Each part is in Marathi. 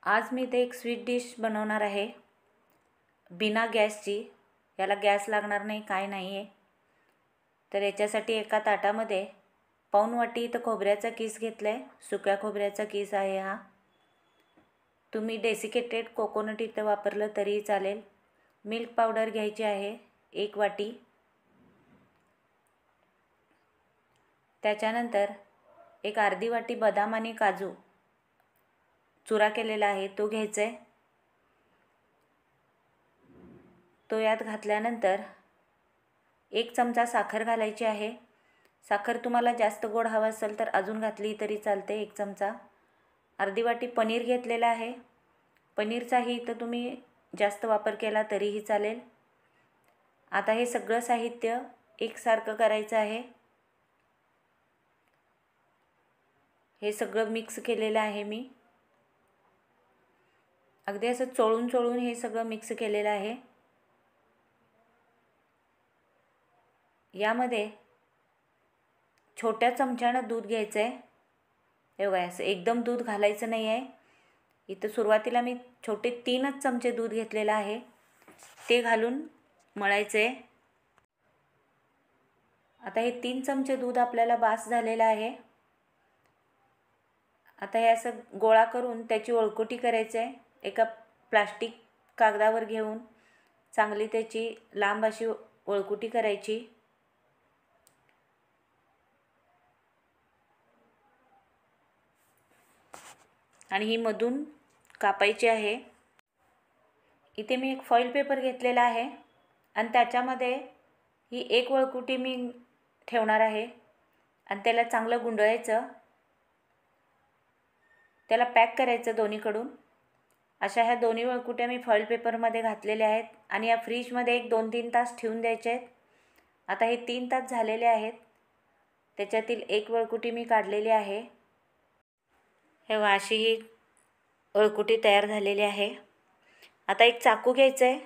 आज मी इथे एक स्वीट डिश बनवणार आहे बिना गॅसची। याला गॅस लागणार नाही, काय नाही आहे। तर याच्यासाठी एका ताटामध्ये पाऊण वाटी इथं खोबऱ्याचा किस घेतला आहे, सुक्या खोबऱ्याचा किस आहे हा। तुम्ही डेसिकेटेड कोकोनट इथं वापरलं तरीही चालेल। मिल्क पावडर घ्यायची आहे 1 वाटी। त्याच्यानंतर एक अर्धी वाटी बदाम आणि काजू चुरा केलेला आहे तो घ्यायचा आहे। तो यात घातल्यानंतर 1 चमचा साखर घालायची आहे। साखर तुम्हाला जास्त गोड हवा असेल तर अजून घातली तरी चालते 1 चमचा। अर्धी वाटी पनीर घेतलेला आहे। पनीरचाही तर तुम्ही जास्त वापर केला तरीही चालेल। आता हे सगळं साहित्य एकसारखं करायचं आहे। हे सगळं मिक्स केलेलं आहे मी। अगदी असं चोळून चोळून हे सगळं मिक्स केलेलं आहे। यामध्ये छोट्या चमच्यानं दूध घ्यायचं आहे। हे बघा, असं एकदम दूध घालायचं नाही आहे। इथं सुरुवातीला मी छोटे 3च चमचे दूध घेतलेलं आहे, ते घालून मळायचं आहे। आता हे 3 चमचे दूध आपल्याला बास झालेलं आहे। आता हे असं गोळा करून त्याची वळकुटी करायची आहे। एका प्लास्टिक कागदावर घेऊन चांगली त्याची लांब अशी वळकुटी करायची। आणि ही मधून कापायची आहे। इथे मी एक फॉईल पेपर घेतलेला आहे आणि त्याच्यामध्ये ही एक वळकुटी मी ठेवणार आहे आणि त्याला चांगलं गुंडाळायचं। त्याला पॅक करायचं दोन्हीकडून। अशा ह्या दोन्ही वळकुट्या मी फॉईल पेपरमध्ये घातलेल्या आहेत आणि या फ्रीजमध्ये 1-2-3 तास ठेवून द्यायचे आहेत। आता हे 3 तास झालेले आहेत। त्याच्यातील एक वळकुटी मी काढलेली आहे। हे अशी ही वळकुटी तयार झालेली आहे। आता एक चाकू घ्यायचं आहे,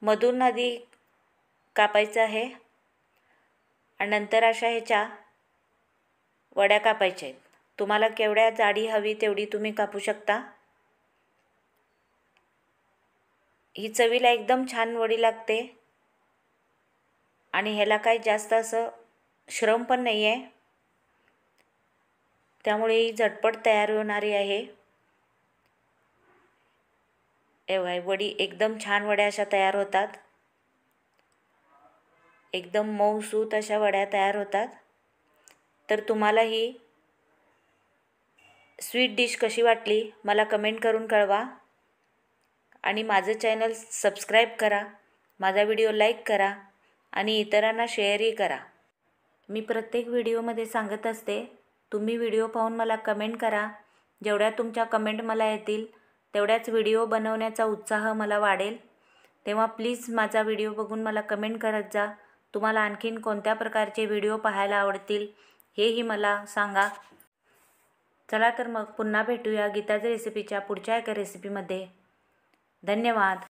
मधून आधी कापायचं आहे आणि नंतर अशा ह्याच्या वड्या कापायच्या आहेत। तुम्हाला केवढ्या जाडी हवी तेवढी तुम्ही कापू शकता। ही चवीला एकदम छान वडी लागते आणि ह्याला काही जास्त असं श्रम पण नाही आहे, त्यामुळे ही झटपट तयार होणारी आहे। एवढी वडी एकदम छान वड्या अशा तयार होतात, एकदम मऊसूत अशा वड्या तयार होतात। तर तुम्हाला ही स्वीट डिश कशी वाटली मला कमेंट करून कळवा आणि माझं चॅनल सबस्क्राईब करा, माझा व्हिडिओ लाईक करा आणि इतरांना शेअरही करा। मी प्रत्येक व्हिडिओमध्ये सांगत असते, तुम्ही व्हिडिओ पाहून मला कमेंट करा। जेवढ्या तुमच्या कमेंट मला येतील तेवढ्याच व्हिडिओ बनवण्याचा उत्साह मला वाढेल। तेव्हा प्लीज माझा व्हिडिओ बघून मला कमेंट करत जा। तुम्हाला आणखीन कोणत्या प्रकारचे व्हिडिओ पाहायला आवडतील हेही मला सांगा। चला तर मग पुन्हा भेटूया गीताज रेसिपीच्या पुढच्या एका रेसिपीमध्ये। धन्यवाद।